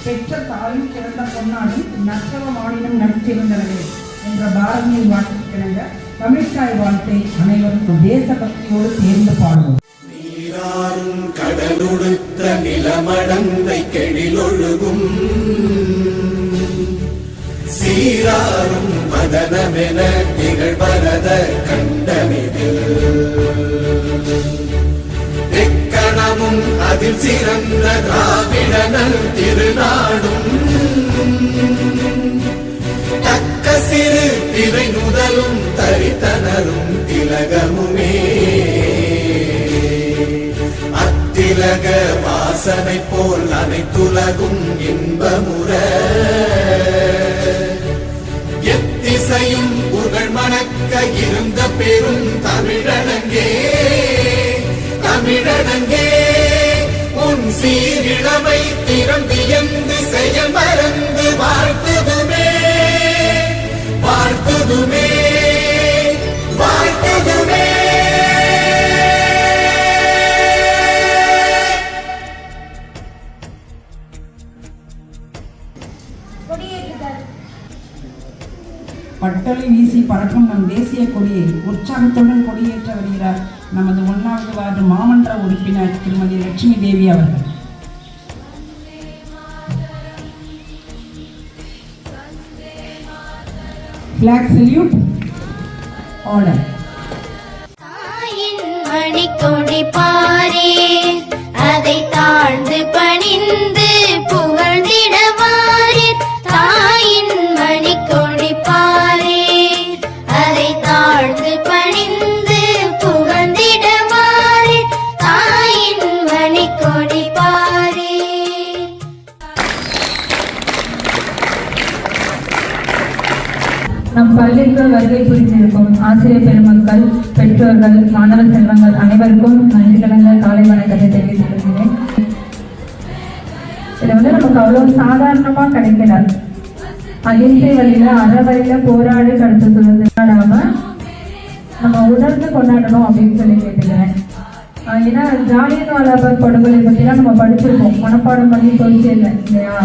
பெற்ற தாயும் பிறந்த பொன்னாடும் நற்றவ மாநிலம் நடித்திருந்தனவே என்ற பாரதியின் வார்த்தைக்கிணங்க தமிழ்த்தாய் வாழ்த்தை அனைவரும் தேசபக்தியோடு சேர்ந்து பாடுவோம். நீராறும் கடலுடுத்த நிலமடந்தை கெழிலொழுகும் சீராறும் மதனமென திகழ்வரத கண்டனிதில் எக்கணமும் அதில் சிறந்த திராவிடனல் திருநாடும் தக்க சிறு திரை நுதலும் தரித்தனரும் திலகமுமே அத்திலக வாசனை போல் அனைத்துலகும் இன்பமுற எத்திசையும் புகழ் மணக்க இருந்த பெரும் தமிழனங்கே தமிழனங்கே உன் சீரிழமை திறம்பியந்து செயல் மறந்து வாழ்த்துதுமே வாழ்த்துதுமே வாழ்த்துதுமே. பட்டொலி வீசி பறக்கும் நம் தேசிய கொடியை உற்சாகத்துடன் கொடியேற்ற வருகிறார் நமது 1வது வார்டு மாமன்ற உறுப்பினர் திருமதி லட்சுமி தேவி அவர்கள். Black salute order. மணிக்கொடி பாரே அதை தாழ்ந்து பணிந்து புகழ்ந்திடவாரே தாயின் மணிக்கொடி பாரே அதை தாழ்ந்து பணிந்து புகழ்ந்திடவாரே தாயின் மணிக்கொடி பாரே. நம் பள்ளிக்கு வருகை புரிந்திருக்கும் ஆசிரியர் பெருமக்கள், பெற்றோர்கள், மாணவ செல்வங்கள் அனைவருக்கும் நன்றி கலந்த காலை வணக்கத்தை தெரிவித்துக் கொள்கிறேன். இது நமக்கு அவ்வளவு சாதாரணமா கிடைக்கல. அகிம்சை வழியில அறவழியில போராடி கடத்த சுதந்திராம நம்ம உணர்ந்து கொண்டாடணும் அப்படின்னு சொல்லி கேட்டுக்கிறேன். ஏன்னா ஜாலியன் வாலாபாக் படுகொலை பத்திலாம் நம்ம படிச்சிருக்கோம், மனப்பாடம் பண்ணி சொல்லிச்சே இல்லை இல்லையா?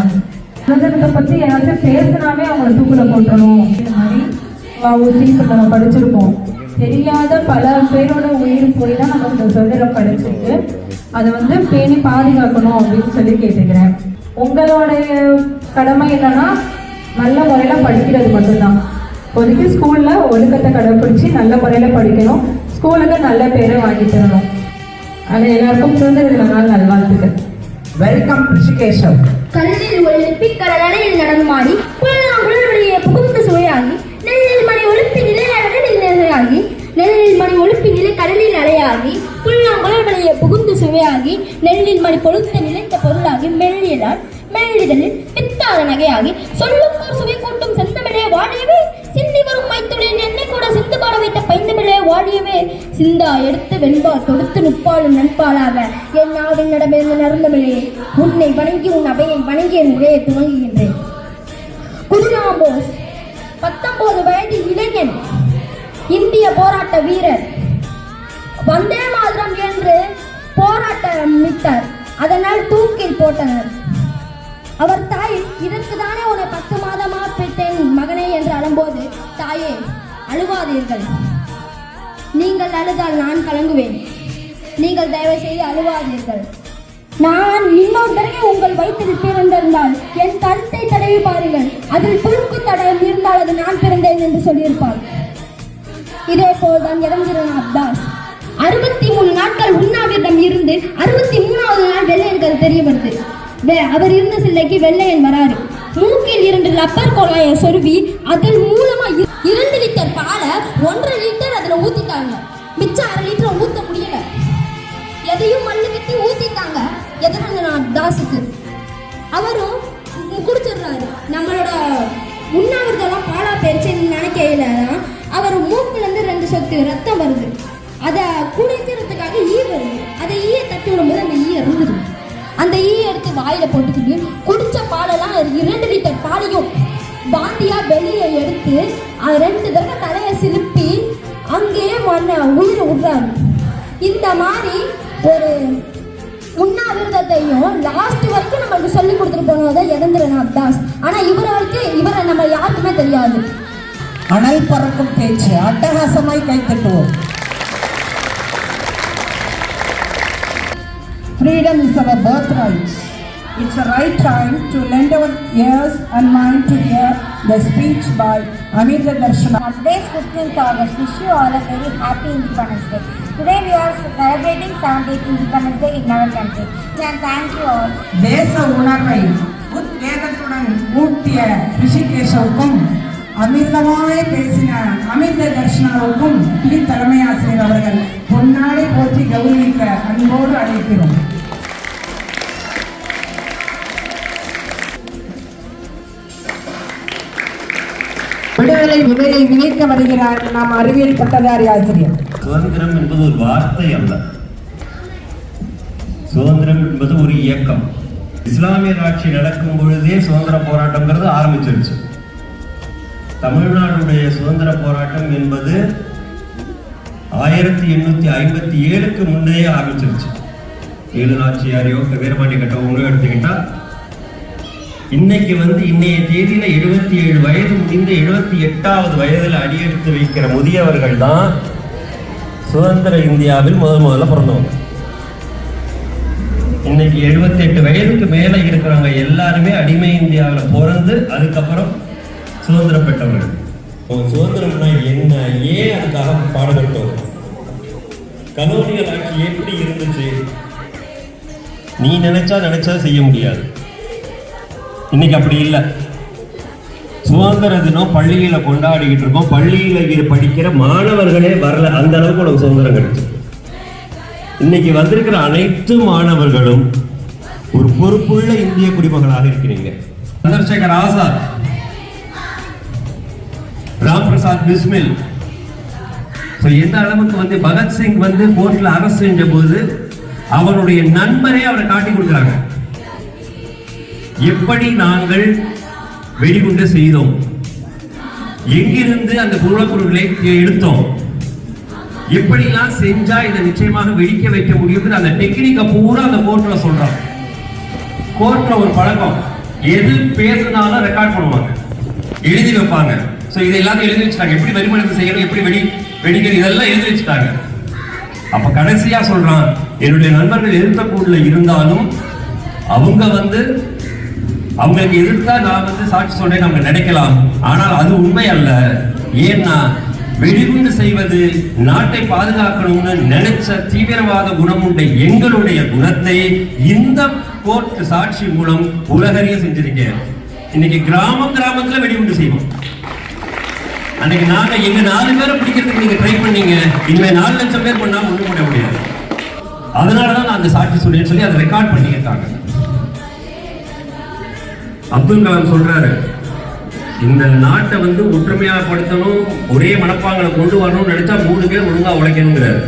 சுதந்திரத்தை பத்தி யாராச்சும் பேசினாவே அவங்களை தூக்குல போட்டுறணும் இந்த மாதிரி ஊசி நம்ம படிச்சிருக்கோம். தெரியாத பல பேரோட உயிர் போய் தான் நம்ம இந்த சுதந்திரம் படிச்சிருக்கு. அதை பேணி பாதுகாக்கணும் அப்படின்னு சொல்லி கேட்டுக்கிறேன். உங்களுடைய கடமை என்னன்னா நல்ல முறையில படிக்கிறது மட்டும்தான். ஒதுக்கி ஸ்கூல்ல ஒழுக்கத்தை கடைபிடிச்சு நல்ல முறையில படிக்கணும், ஸ்கூலுக்கு நல்ல பேரை வாங்கி தரணும். அது எல்லாருக்கும் சுதந்திர நாள் நல்வாழ்த்துக்கள். வெல்கம் ரிஷிகேஷவ். கல்லில் ஒளிப்பி கடலில் நடமாடி குழந்தைய புகுந்து சுவையாகி நெல்லில் மணி ஒழுப்பி நிலை நிலையாகி நெல்லில் மணி ஒழுப்பி நிலை கடலில் அலையாகி புல்லாங்குழல்களைய புகுந்து சுவையாகி நெல்லில் மணி பொழுத்த நிலைத்த பொருளாகி மெல்லியலால் மெல்லிதலில் பித்தாத நகையாகி சொல்லுக்கோர் சுவை கூட்டும் செந்தமிழே வாழியவே சிந்தி வரும் மைத்துளின் என்னை கூட சிந்து பாட வைத்த பைந்தமிழே வாழியவே சிந்தா எடுத்து வெண்பா தொடுத்து நுப்பாலும் நண்பாளாக என் நாவின் நடமிருந்த நருந்தமிழே உன்னை வணங்கி உன் அவையை வணங்கி என் உரையை துவங்குகின்றேன். குஜிராம் போஸ் 19 வயது இளைஞன், இந்திய போராட்ட வீரர், வந்தே மாதரம் என்று போராட்டமிட்டார். அதனால் தூக்கில் போட்டனர். அவர் தாய், இதற்கு தானே உன்னை 10 மாதமா பெற்றேன் மகனே என்று அழும்போது, தாயே அழுவாதீர்கள், நீங்கள் அழுதால் நான் கலங்குவேன், நீங்கள் தயவு செய்து அழுவாதீர்கள், நான் இன்னொரு தடவை உங்கள் வயிற்றில் பிறந்திருந்தால் என் கருத்தை தடவி பாருங்கள், அதில் புழுக்கு தடயம் இருந்தால் அது நான் பிறந்தேன் என்று சொல்லியிருப்பார். இதே போல்தான் இறந்திருந்த அப்பாஸ் 63 நாட்கள் உண்ணாவிரதம் இருந்து 63வது நாள் வெள்ளையர்கள் தெரிய வருது. அவர் இருந்த சிலைக்கு வெள்ளையன் வராரு. மூக்கில் 2 ரப்பர் குழாயை சொருவி அதன் மூலமா 2 லிட்டர் பாலை 1.5 லிட்டர் அதுல ஊத்திட்டாங்க. மிச்சம் 1/2 லிட்டர் ஊத்த முடியல. எதையும் மண்ணு கட்டி ஊத்திட்டாங்க தாசுக்கு. அவரும் குடிச்சிடுறாரு. நம்மளோட உண்ணாவிரதெல்லாம் பாலா போயிடுச்சுன்னு நினைக்கையில அவர் மூக்குல இருந்து 2 சொட்டு ரத்தம் வருது. அதை குடிக்கிறதுக்காக ஈ வருது. அதை ஈயை தட்டி விடும்போது அந்த ஈ இறந்துடும். அந்த ஈயை எடுத்து வாயில போட்டுக்கிட்டு குடிச்ச பாலெல்லாம் 2 லிட்டர் பாலையும் பாந்தியா வெளியே எடுத்து 2 தடவை தலையை சிலுப்பி அங்கேயே உயிரை விடுறாரு. இந்த மாதிரி ஒரு உண்ணாவிரதத்தையும் லாஸ்ட் வரைக்கும் நம்மளுக்கு சொல்லி கொடுத்துட்டு போனது யதேந்திரநாத் தாஸ். ஆனா இவரை நம்ம யாருக்குமே தெரியாது. அனல் பறக்கும் பேச்சு, அட்டகாசமாய் கைத்தட்டுவோம். Freedom is our birthright. It's the right time to lend our ears and mind to hear the speech by Amita Darshana. On today's 15th August, wish you all a very happy Independence Day. Today we are celebrating 70th Independence Day in our country. And thank you all. தேச உணர்வை உத்வேகத்துடன் ஊட்டிய ரிஷிகேஷவுக்கும் அமிர்தமாய் பேசின அமிர்த தர்ஷனாவுக்கும் தலைமை ஆசிரியர் அவர்கள் பொன்னாடை போற்றி கௌரவிக்க அன்போடு அழைக்கிறோம். விடுதலை விதையை விதைக்க வருகிறார் நாம் அறிவியல் பட்டதாரி ஆசிரியர். சுதந்திரம் என்பது ஒரு வார்த்தை அல்ல, சுதந்திரம் என்பது ஒரு இயக்கம். இஸ்லாமிய ஆட்சி நடக்கும் பொழுதே சுதந்திர போராட்டம்ங்கிறது ஆரம்பிச்சிருச்சு. தமிழ்நாடுடைய சுதந்திர போராட்டம் என்பது 1857க்கு முன்னே ஆரம்பிச்சிருச்சு. ஏழு நாச்சியாரையோ வீரபாண்டிய கட்டபொம்மனோ எடுத்துக்கிட்டா இன்னைக்கு இன்னைய தேதியில 77 வயது முடிந்த 78வது வயதில் அடியெடுத்து வைக்கிற முதியவர்கள் தான் சுதந்திர இந்தியாவில் முதல்ல பிறந்தவங்க. இன்னைக்கு 78 வயதுக்கு மேல இருக்கிறவங்க எல்லாருமே அடிமை இந்தியாவில் பிறந்து அதுக்கப்புறம் சுதந்திரம் பெற்றவர்கள். சுதந்திரம்னா என்ன, ஏன் அதுக்காக பாடுபட்டோம், கலோனியல் ஆட்சி எப்படி இருந்துச்சு, நீ நினைச்சா செய்ய முடியாது. இன்னைக்கு அப்படி இல்லை. சுதந்திர தினம் பள்ளியில கொண்டாடிக்கிட்டு இருக்கோம். பள்ளியில படிக்கிற மாணவர்களே வரல, அந்த அளவுக்கு உனக்கு சுதந்திரம் கிடைச்சு. இன்னைக்கு வந்திருக்கிற அனைத்து மாணவர்களும் ஒரு பொறுப்புள்ள இந்திய குடிமகளாக இருக்கிறீங்க. சந்திரசேகர் ஆசாத், ராம் பிரசாத் பிஸ்மில், எந்த அளவுக்கு பகத்சிங் கோர்ட்ல அரசு செஞ்ச போது அவருடைய நண்பரே அவரை காட்டி கொடுக்கிறாங்க. எப்படி நாங்கள் வெடிகுண்டு செய்தோம், எங்கிருந்து அந்த மூலப்பொருட்களை எடுத்தோம், எப்படிலாம் செஞ்சா இதை நிச்சயமாக வெடிக்க வைக்க முடியும், அந்த டெக்னிக்கை பூரா அந்த கோர்ட்ல சொல்றாங்க. கோர்ட்ல ஒரு பழக்கம், எது பேசுனாலும் ரெக்கார்ட் பண்ணுவாங்க, எழுதி வைப்பாங்க. இதை எல்லாத்தையும் எழுதி வச்சுட்டாங்க. எப்படி வெடிமருந்து செய்யணும், எப்படி வெடிக்கிறது, இதெல்லாம் எழுதி வச்சுட்டாங்க. அப்ப கடைசியா சொல்றான், என்னுடைய நண்பர்கள் எதிர்த்தக்கூடல இருந்தாலும் அவங்க அவங்களுக்கு எதிர்த்தா நான் சாட்சி சொல்றேன் அவங்க நினைக்கலாம், ஆனால் அது உண்மை அல்ல. ஏன்னா வெடிகுண்டு செய்வது நாட்டை பாதுகாக்கணும்னு நினைச்ச தீவிரவாத குணம் உண்ட எங்களுடைய குணத்தை இந்த கோர்ட் சாட்சி மூலம் உலகறிய செஞ்சிருக்கேன். இன்னைக்கு கிராமத்துல வெடிகுண்டு செய்வோம். அன்னைக்கு நாங்க எங்க 4 பேரை பிடிக்கிறதுக்கு நீங்க ட்ரை பண்ணீங்க, இனிமே 4 லட்சம் பேர் பண்ணா ஒண்ணும் பண்ண முடியாது. அதனாலதான் நான் அந்த சாட்சி சொல்றேன்னு சொல்லி அதை ரெக்கார்ட் பண்ணியிருக்காங்க. அப்துல் கலாம் சொல்றாரு, இந்த நாட்டை ஒற்றுமையாப்படுத்தணும், ஒரே மனப்பாங்களை கொண்டு வரணும்னு நினைச்சா 3 பேர் ஒழுங்கா உழைக்கணுங்கிறாரு.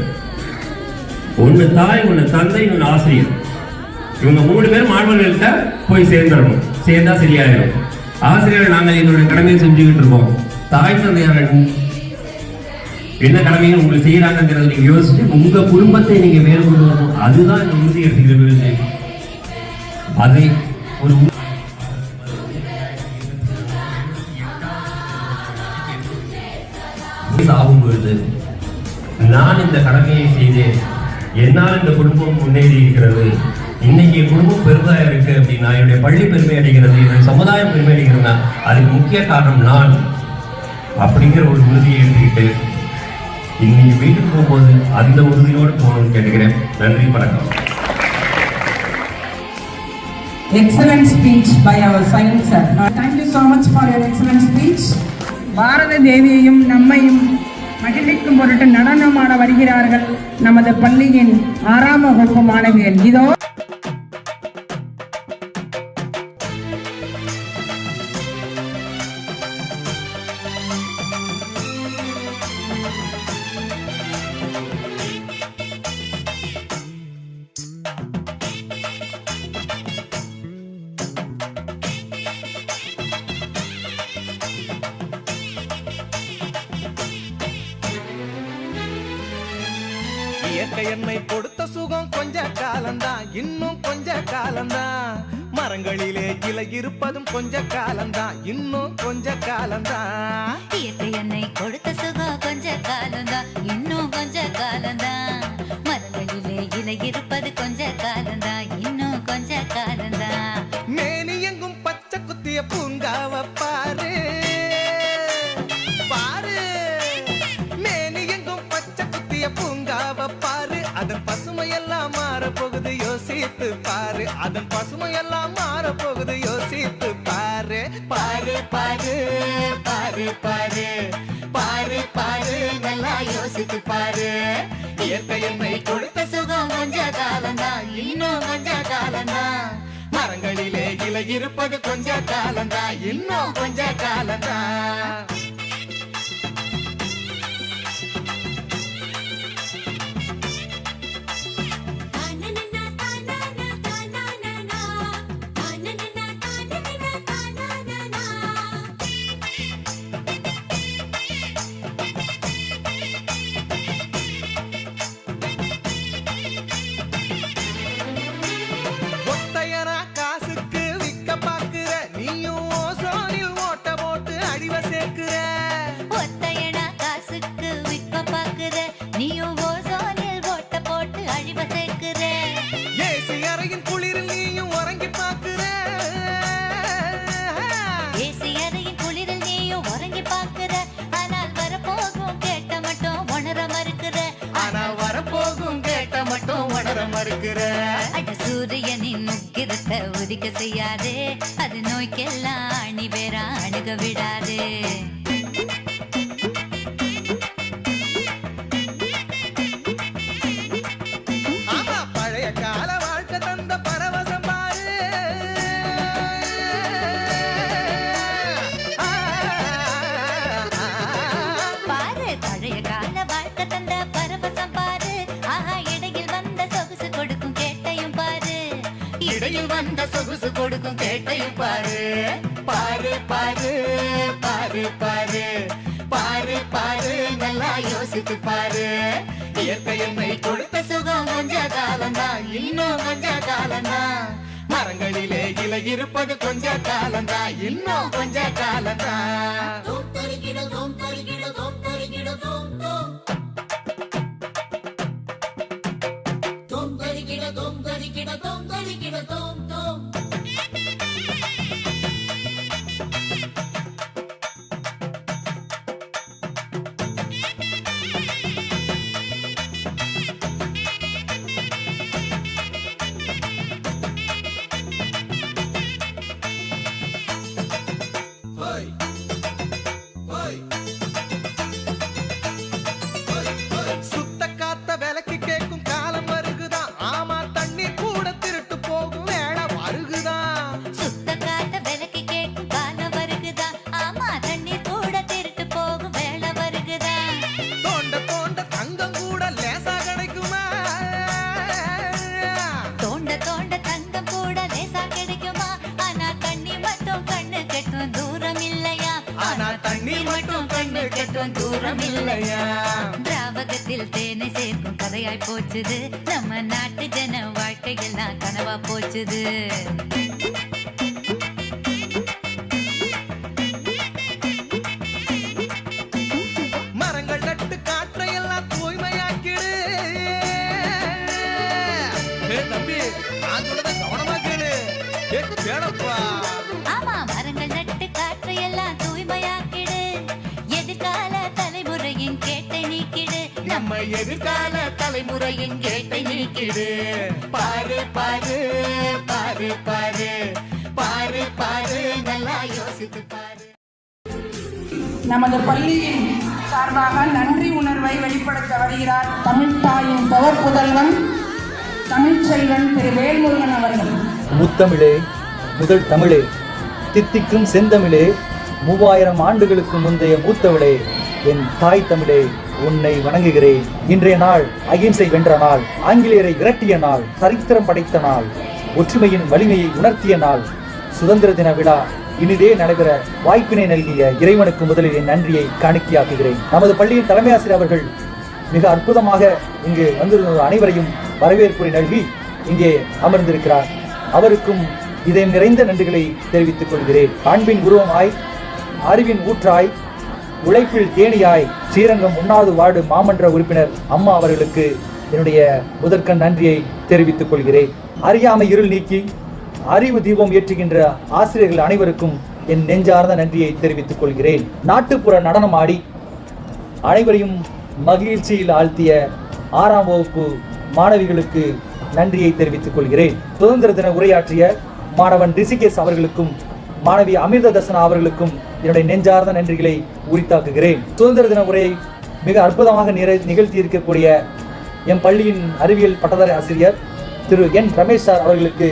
ஒன்னு தாய், ஒன்னு தந்தை, இன்னொன்னு ஆசிரியர். இவங்க 3 பேர் மாணவர்கள்ட்ட போய் சேர்ந்துடணும், சேர்ந்தா சரியாயிடும். ஆசிரியர்கள் நாங்கள் எங்களுடைய கடமையை செஞ்சுக்கிட்டு இருக்கோம். தாய் தந்தையார் என்ன கடமையை உங்களுக்கு செய்யறாங்கிறத நீங்க யோசிச்சு உங்க குடும்பத்தை நீங்க மேல கொண்டு வரணும். அதுதான் இந்த உறுதி எடுத்துக்கிற விருது. அதை ஒரு ஆகும் பொழுது நான் இந்த கடமையை செய்தேன், என்னால் இந்த குடும்பம் முன்னேறி இருக்கிறது, இன்னைக்கு என் குடும்பம் பெருதா இருக்கு அப்படின்னா, என்னுடைய பள்ளி பெருமை அடைகிறது, என்னுடைய சமுதாயம் பெருமை அடைகிறதுனா அதுக்கு முக்கிய காரணம் நான் அப்படிங்கிற ஒரு உறுதியை எடுத்துக்கிட்டு இன்னைக்கு வீட்டுக்கு போகும்போது அந்த உறுதியோடு போகணும்னு கேட்டுக்கிறேன். நன்றி, வணக்கம். Excellent speech by our science sir. Thank you so much for your excellent speech. பாரத தேவியையும் நம்மையும் மகிழ்விக்கும் பொருட்டு நடனமாட வருகிறார்கள் நமது பள்ளியின் 6ஆம் வகுப்பு மாணவிகள். இதோ இயற்கை என்னை கொடுத்த சுகம் கொஞ்ச காலம்தான், இன்னும் கொஞ்ச காலம்தான். மரங்களிலே இலை இருப்பதும் கொஞ்ச காலம்தான், இன்னும் கொஞ்ச காலம்தான். இயற்கை என்னை கொடுத்த சுகம் கொஞ்ச காலம்தான், இன்னும் கொஞ்ச காலம்தான். மரங்களிலே இலை இருப்பது கொஞ்ச காலம்தான், இன்னும் கொஞ்ச காலம்தான். மேனி எங்கும் பச்சை குத்திய பூங்காவ பாரு பாரு, மேனி எங்கும் பச்சை குத்திய பூங்காவ பாரு. அதன் பசுமையெல்லாம் மாற போகுது யோசித்து பாரு, அதன் பசுமையெல்லாம் மாற போகுது யோசித்து பாரு. பாரு பாரு பாரு பாரு பாரு பாரு, நல்லா யோசித்து பாரு. இயற்கை என்னை கொடுத்த சுகம் கொஞ்ச காலம்தான், இன்னும் கொஞ்ச காலம்தான். மரங்களிலே இலை இருப்பது கொஞ்ச காலம்தான், இன்னும் கொஞ்ச காலம்தான். ஒத்தையனா காசுக்கு விக்க பாக்குற, நீயும் ஓசோனில் ஓட்ட போட்டு அழிவ சேர்க்கிற. ஒத்தையனா காசுக்கு விற்க பாக்குற, நீயும் ஓசோனில் ஓட்ட போட்டு அழிவ சேர்க்கிற. ஏசி அறையின் குளிரில் நீயும் உறங்கி பாக்குற. ஏசி அறையின் குளிரில் நீயும் உறங்கி பாக்குற, ஆனால் வரப்போகும் கேட்ட மட்டும் உணர மறுக்கிற. ஆனா வரப்போகும் கேட்ட மட்டும் உணர மறுக்கிற. அட சூரியனின் முக்கிரத்தை உதிக்க செய்யாதே, அது நோய்க்கெல்லாம் அணி வேற அணுக விடாதே. ஆமா, பழைய கால வாழ்க்கை தந்த பரவசம் பாரு. பாரு பழைய கால வாழ்க்கை தந்த பரவசம் பாரு, ஆஹா இடையில் வந்த சொகுசு கொடுக்கும் கேட்டையும் பாரு. இடையில் வந்த சொகுசு கொடுக்கும் கேட்டையும் பாரு. பாரு பாரு பாரு பாரு பாரு பாரு, நல்லா யோசித்து பாரு. இயற்கை என்னை கொடுத்த சுகம் கொஞ்ச காலம்தான், இன்னும் கொஞ்ச காலம்தான். மரங்களிலே இலை இருப்பது கொஞ்ச காலம்தான், இன்னும் கொஞ்ச காலம்தான். சுத்த காத்த விலைக்கு கேட்கும் காலம் வருகுதான், ஆமா தண்ணீர் கூட திருட்டு போகும் வேளை வருகுதான். சுத்த காத்த விலைக்கு கேட்கும் காலம் வருகுதா, ஆமா தண்ணீர் கூட திருட்டு போகும் வேலை வருகுதா. தோண்ட தோண்ட தங்கம் கூட லேசா கிடைக்குமா? தோண்ட தோண்ட தங்கம் கூட லேசா கிடைக்குமா, ஆனா தண்ணி மட்டும் கண்ணு கெட்டும் தூரம் இல்லையா. ஆனா தண்ணீர் மட்டும் கண்ணு கெட்டும் தூரம் இல்லையா. திராவகத்தில் தேனை சேர்க்கும் கதையாய் போச்சுது, நம்ம நாட்டு ஜன வாழ்க்கையெல்லாம் கனவா போச்சுது. மரங்கள் நட்டு காற்றையெல்லாம் தூய்மையாக்கிடு. தம்பி, நான் சொல்றத கவனமா கேளு. கேளப்பா. ஆமா மரங்கள் நட்டு காற்றையெல்லாம் தூய்மையாக்கிடு, எதிர்கால தலைமுறையின் கேட்டை நீக்கிடு. நம்ம எதிர்கால தலைமுறையின் கேட்டை நீக்கிடு. பாரு பாரு பாரு பாரு பாரு பாரு, நல்லா யோசித்து பாரு. நமது பள்ளியின் சார்பாக நன்றி உணர்வை வெளிப்படுத்த வருகிறார் தமிழ் தாயின் பவர் புதல்வன் தமிழ்ச்செல்வன் திரு வேல்முருகன் அவர்கள். முத்தமிழே, முதல் தமிழே, தித்திக்கும் செந்தமிழே, 3000 ஆண்டுகளுக்கு முந்தைய மூத்தவளே, என் தாய் தமிழே, உன்னை வணங்குகிறேன். இன்றைய நாள் அகிம்சை வென்ற நாள், ஆங்கிலேயரை விரட்டிய நாள், சரித்திரம் படைத்த நாள், ஒற்றுமையின் வலிமையை உணர்த்திய நாள். சுதந்திர தின விழா இனிதே நடைபெற வாய்ப்பினை நல்கிய இறைவனுக்கு முதலில் என் நன்றியை காணிக்கையாக்குகிறேன். நமது பள்ளியின் தலைமை ஆசிரியர் அவர்கள் மிக அற்புதமாக இங்கு வந்திருந்த அனைவரையும் வரவேற்புரை நல்கி இங்கே அமர்ந்திருக்கிறார். அவருக்கும் இதயம் நிறைந்த நன்றிகளை தெரிவித்துக் கொள்கிறேன். அன்பின் உருவமாய், அறிவின் ஊற்றாய், உழைப்பில் தேனியாய் ஸ்ரீரங்கம் 1வது வார்டு மாமன்ற உறுப்பினர் அம்மா அவர்களுக்கு என்னுடைய முதற்கண் நன்றியை தெரிவித்துக் கொள்கிறேன். அறியாமை இருள் நீக்கி அறிவு தீபம் ஏற்றுகின்ற ஆசிரியர்கள் அனைவருக்கும் என் நெஞ்சார்ந்த நன்றியை தெரிவித்துக் கொள்கிறேன். நாட்டுப்புற நடனம் ஆடி அனைவரையும் மகிழ்ச்சியில் ஆழ்த்திய 6ஆம் வகுப்பு மாணவிகளுக்கு நன்றியை தெரிவித்துக் கொள்கிறேன். சுதந்திர தின உரையாற்றிய மாணவன் ரிஷிகேஷ் அவர்களுக்கும் மாணவி அமிர்த தர்சனா அவர்களுக்கும் என்னுடைய நெஞ்சார்ந்த நன்றிகளை உரித்தாக்குகிறேன். சுதந்திர தின உரையை மிக அற்புதமாக நிகழ்த்தி இருக்கக்கூடிய என் பள்ளியின் அறிவியல் பட்டதாரி ஆசிரியர் திரு என் ரமேஷ் சார் அவர்களுக்கு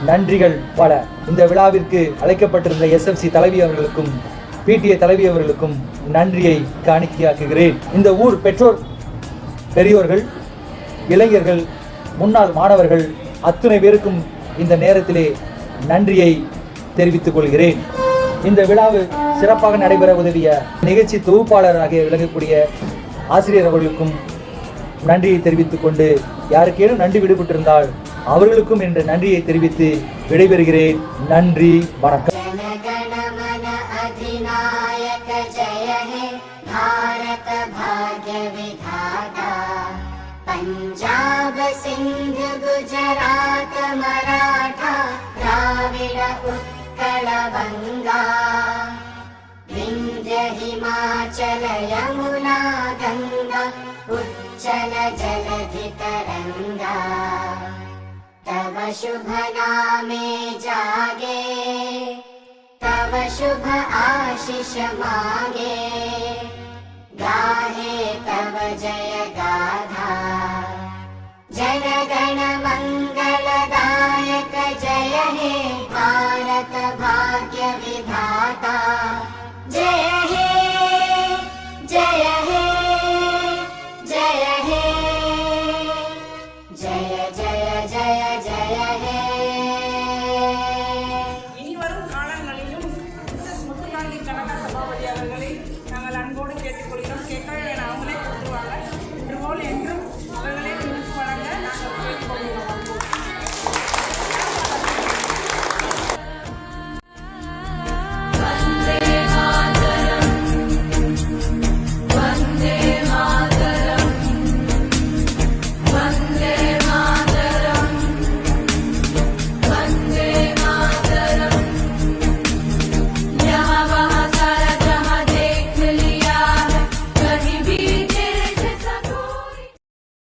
நன்றிகள் பல. இந்த விழாவிற்கு அழைக்கப்பட்டிருந்த SFC தலைவி அவர்களுக்கும் PTA தலைவி அவர்களுக்கும் நன்றியை காணிக்கையாக்குகிறேன். இந்த ஊர் பெற்றோர் பெரியோர்கள், இளைஞர்கள், முன்னாள் மாணவர்கள் அத்தனை பேருக்கும் இந்த நேரத்திலே நன்றியை தெரிவித்துக் கொள்கிறேன். இந்த விழாவு சிறப்பாக நடைபெற உதவிய நிகழ்ச்சி தொகுப்பாளராக விளங்கக்கூடிய ஆசிரியர் அவர்களுக்கும் நன்றியை தெரிவித்துக் கொண்டு, யாருக்கேனும் நன்றி விடுபட்டிருந்தால் அவர்களுக்கும் என்ற நன்றியை தெரிவித்து விடைபெறுகிறேன். நன்றி, வணக்கம். पंजाब सिंध गुजरात मराठा द्राविड उत्कल बंगा विंध्य हिमाचल यमुना गंगा उच्चल जलधि तरंगा तव शुभ नामे जागे तव शुभ आशीष मांगे गाहे तव जय गाथा जन गण मंगलदायक जय हे भारत भाग्य विधाता जय हे